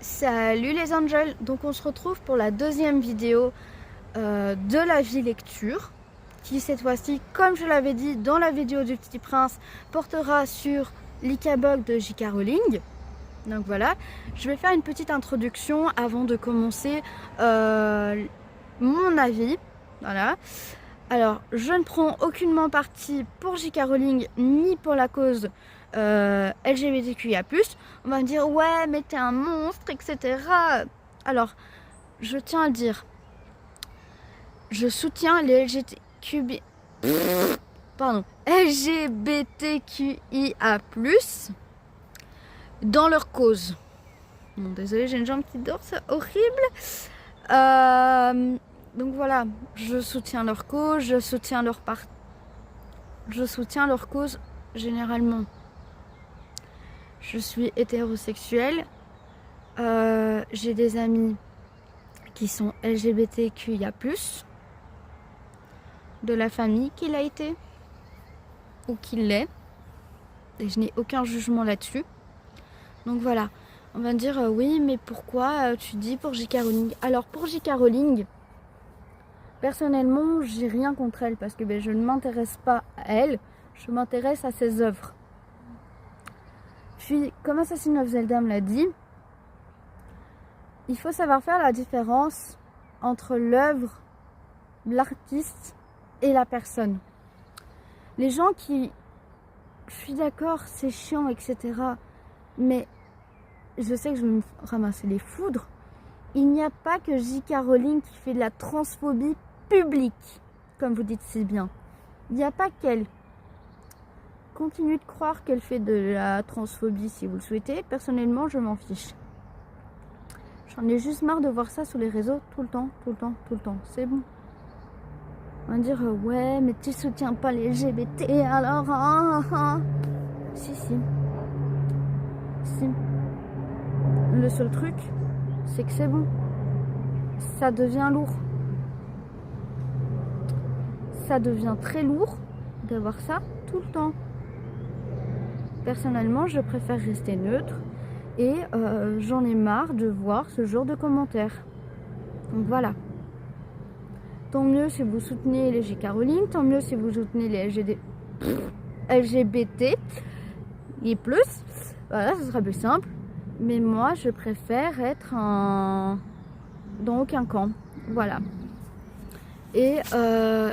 Salut les angels, donc on se retrouve pour la deuxième vidéo de la vie lecture qui cette fois-ci, comme je l'avais dit dans la vidéo du Petit Prince, portera sur l'Ikabog de J.K. Rowling. Donc voilà, je vais faire une petite introduction avant de commencer mon avis. Voilà. Alors, je ne prends aucunement parti pour J.K. Rowling ni pour la cause LGBTQIA+. On va me dire, ouais, mais t'es un monstre, etc. Alors, je tiens à le dire, je soutiens les LGBTQIA+, dans leur cause. Bon, désolé, j'ai une jambe qui dort, c'est horrible. Donc voilà, je soutiens leur cause, je soutiens leur cause généralement. Je suis hétérosexuelle, j'ai des amis qui sont LGBTQIA+, de la famille qui l'a été, ou qui l'est, et je n'ai aucun jugement là-dessus. Donc voilà, on va me dire, oui, mais pourquoi tu dis pour J.K. Rowling? Alors pour J.K. Rowling, personnellement, j'ai rien contre elle, parce que je ne m'intéresse pas à elle, je m'intéresse à ses œuvres. Puis, comme Assassin of Zelda me l'a dit, il faut savoir faire la différence entre l'œuvre, l'artiste et la personne. Les gens qui... Je suis d'accord, c'est chiant, etc. Mais je sais que je vais me ramasser les foudres. Il n'y a pas que J.K. Rowling qui fait de la transphobie publique, comme vous dites si bien. Il n'y a pas qu'elle. Continuez de croire qu'elle fait de la transphobie si vous le souhaitez. Personnellement, je m'en fiche. J'en ai juste marre de voir ça sur les réseaux tout le temps. C'est bon. On va dire, ouais, mais tu soutiens pas les LGBT alors. Si. Le seul truc, c'est que c'est bon. Ça devient lourd. Ça devient très lourd d'avoir ça tout le temps. Personnellement, je préfère rester neutre et j'en ai marre de voir ce genre de commentaires. Donc voilà. Tant mieux si vous soutenez les J.K. Rowling, tant mieux si vous soutenez les LGBT et plus. Voilà, ce sera plus simple. Mais moi, je préfère être dans aucun camp. Voilà. Et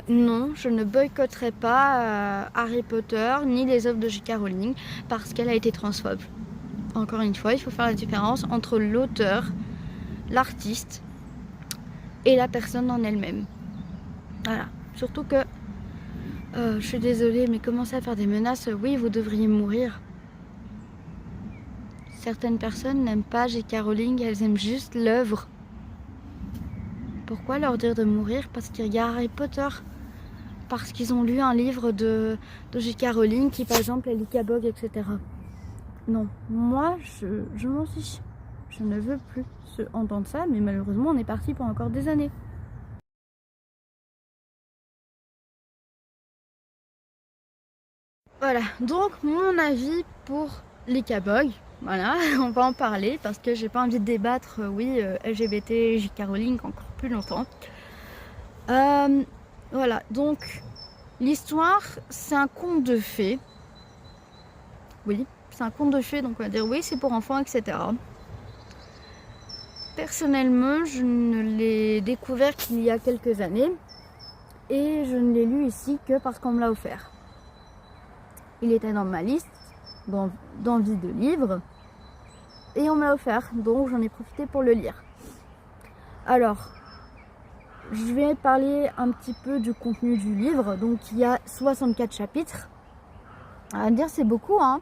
non, je ne boycotterai pas Harry Potter ni les œuvres de J.K. Rowling parce qu'elle a été transphobe. Encore une fois, il faut faire la différence entre l'auteur, l'artiste et la personne en elle-même. Voilà. Surtout que, je suis désolée, mais commencer à faire des menaces, oui, vous devriez mourir. Certaines personnes n'aiment pas J.K. Rowling, elles aiment juste l'œuvre. Pourquoi leur dire de mourir? Parce qu'il y a Harry Potter. Parce qu'ils ont lu un livre de J.K. Rowling qui, par exemple, est l'Ikabog, etc. Non, moi, je m'en fiche. Je ne veux plus entendre ça, mais malheureusement, on est parti pour encore des années. Voilà, donc mon avis pour l'Ikabog. Voilà, on va en parler parce que j'ai pas envie de débattre, oui, LGBT, J.K. Rowling encore plus longtemps. Voilà, donc l'histoire, c'est un conte de fées. Oui, c'est un conte de fées, donc on va dire oui, c'est pour enfants, etc. Personnellement, je ne l'ai découvert qu'il y a quelques années et je ne l'ai lu ici que parce qu'on me l'a offert. Il était dans ma liste d'envie de livres et on me l'a offert, donc j'en ai profité pour le lire. Alors, je vais parler un petit peu du contenu du livre. Donc il y a 64 chapitres. À dire c'est beaucoup, hein.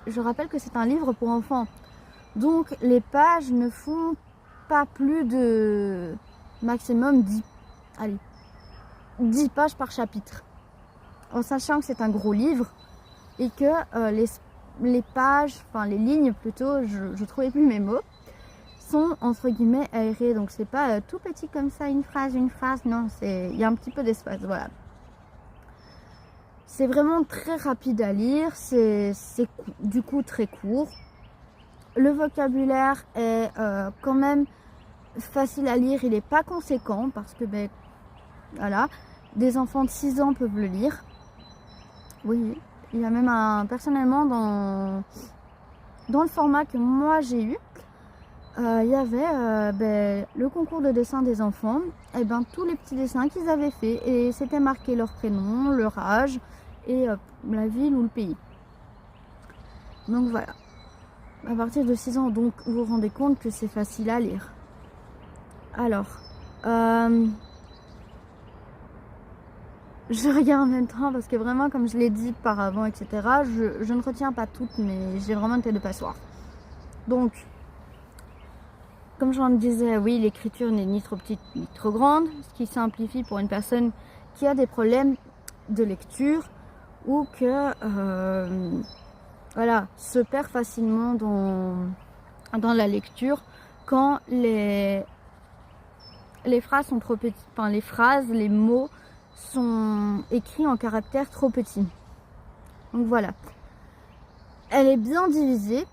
Je rappelle que c'est un livre pour enfants. Donc les pages ne font pas plus de maximum 10 pages par chapitre. En sachant que c'est un gros livre et que les pages, enfin les lignes plutôt, je trouvais plus mes mots, sont entre guillemets aérées. Donc c'est pas tout petit comme ça, une phrase, non, il y a un petit peu d'espace, voilà. C'est vraiment très rapide à lire, c'est du coup très court. Le vocabulaire est quand même facile à lire, il n'est pas conséquent parce que ben, voilà, des enfants de 6 ans peuvent le lire. Oui, il y a même personnellement dans le format que moi j'ai eu, il y avait ben, le concours de dessin des enfants, et ben tous les petits dessins qu'ils avaient fait et c'était marqué leur prénom, leur âge et la ville ou le pays. Donc voilà, à partir de 6 ans, donc vous vous rendez compte que c'est facile à lire. Alors, je regarde en même temps parce que vraiment, comme je l'ai dit par avant, etc., je ne retiens pas toutes, mais j'ai vraiment une tête de passoire. Donc, comme j'en disais, oui, l'écriture n'est ni trop petite ni trop grande, ce qui simplifie pour une personne qui a des problèmes de lecture ou que voilà, se perd facilement dans la lecture quand les phrases sont trop petites, enfin les phrases, les mots sont écrits en caractères trop petits. Donc voilà, elle est bien divisée.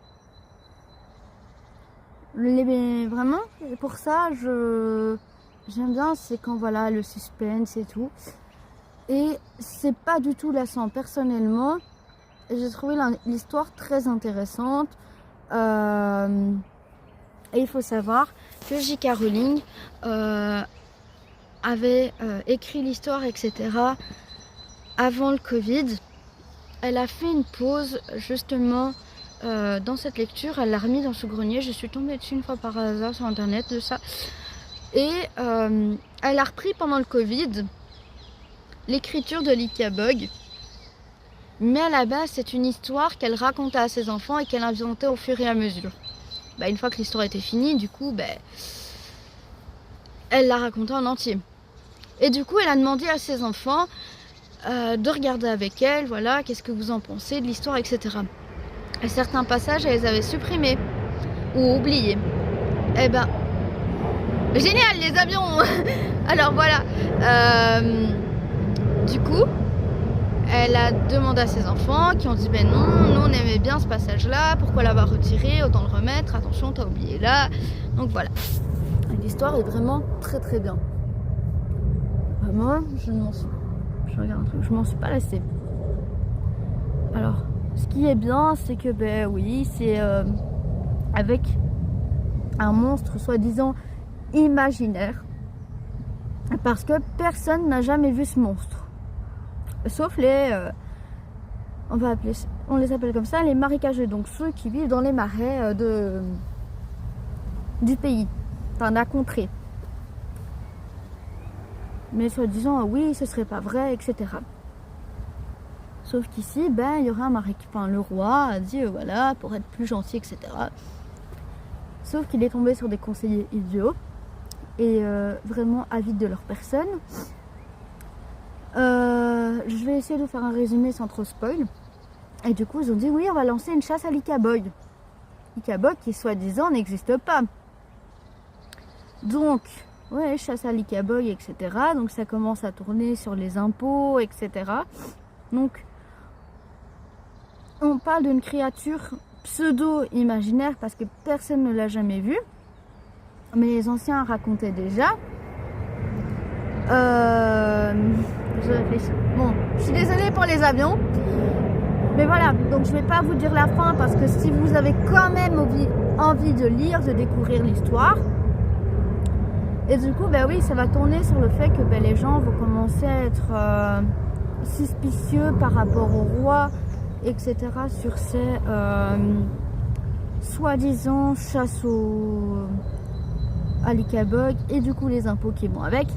Vraiment, pour ça, j'aime bien, c'est quand voilà le suspense et tout. Et c'est pas du tout lassant. Personnellement, j'ai trouvé l'histoire très intéressante. Et il faut savoir que J.K. Rowling avait écrit l'histoire, etc. avant le Covid. Elle a fait une pause justement dans cette lecture. Elle l'a remis dans ce grenier. Je suis tombée dessus une fois par hasard sur internet de ça. Et elle a repris pendant le Covid l'écriture de Lydia Bog. Mais à la base, c'est une histoire qu'elle racontait à ses enfants et qu'elle inventait au fur et à mesure. Bah, une fois que l'histoire était finie, du coup, elle l'a racontée en entier. Et du coup, elle a demandé à ses enfants de regarder avec elle, voilà, qu'est-ce que vous en pensez de l'histoire, etc. Et certains passages, elle les avait supprimés ou oubliés. Eh ben, génial, les avions. Alors voilà, du coup, elle a demandé à ses enfants qui ont dit ben non, nous on aimait bien ce passage-là, pourquoi l'avoir retiré, autant le remettre, attention, t'as oublié là. Donc voilà, l'histoire est vraiment très très bien. Moi, je m'en suis pas lassée. Alors, ce qui est bien, c'est que ben oui, c'est avec un monstre soi-disant imaginaire, parce que personne n'a jamais vu ce monstre. Sauf on les appelle comme ça, les marécageux, donc ceux qui vivent dans les marais du pays, enfin de la contrée. Mais soi-disant, oui, ce serait pas vrai, etc. Sauf qu'ici, il y aurait le roi a dit, voilà, pour être plus gentil, etc. Sauf qu'il est tombé sur des conseillers idiots et vraiment avides de leur personne. Je vais essayer de faire un résumé sans trop spoil. Et du coup, ils ont dit oui, on va lancer une chasse à Lydia Bog. Lydia Bog qui, soi-disant, n'existe pas. Donc, ouais, chasse à Lydia Bog, etc. Donc, ça commence à tourner sur les impôts, etc. Donc, on parle d'une créature pseudo-imaginaire parce que personne ne l'a jamais vue. Mais les anciens racontaient déjà. Je réfléchis. Bon, je suis désolée pour les avions. Mais voilà, donc je ne vais pas vous dire la fin parce que si vous avez quand même envie de lire, de découvrir l'histoire. Et du coup, oui, ça va tourner sur le fait que les gens vont commencer à être suspicieux par rapport au roi, etc. sur ces soi-disant chasse à Lydia Bog et du coup les impôts qui vont avec.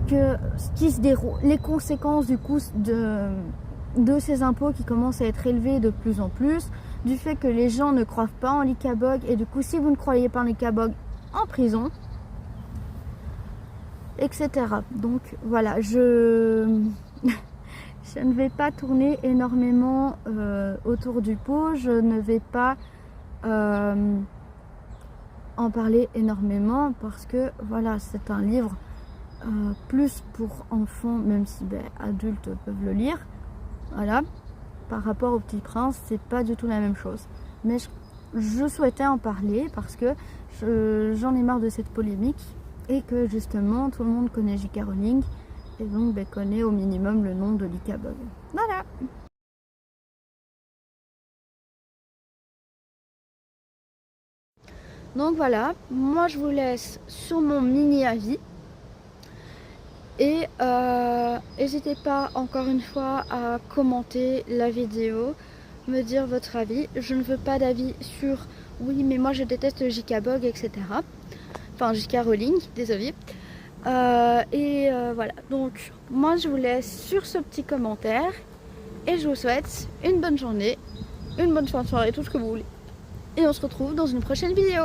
Que ce qui se déroule, les conséquences du coup de ces impôts qui commencent à être élevés de plus en plus, du fait que les gens ne croient pas en Lydia Bog et du coup si vous ne croyez pas en Lydia Bog, en prison, etc. Donc voilà, je ne vais pas tourner énormément autour du pot, je ne vais pas en parler énormément parce que voilà, c'est un livre plus pour enfants, même si adultes peuvent le lire. Voilà, par rapport au Petit Prince, c'est pas du tout la même chose. Mais je souhaitais en parler parce que j'en ai marre de cette polémique et que justement tout le monde connaît J.K. Rowling et donc connaît au minimum le nom de l'Ikabog. Voilà. Donc voilà, moi je vous laisse sur mon mini avis. Et n'hésitez pas encore une fois à commenter la vidéo, me dire votre avis. Je ne veux pas d'avis sur oui mais moi je déteste J.K. Bog, etc. Enfin J.K. Rowling, désolé. Voilà, donc moi je vous laisse sur ce petit commentaire et je vous souhaite une bonne journée, une bonne fin de soirée, tout ce que vous voulez. Et on se retrouve dans une prochaine vidéo.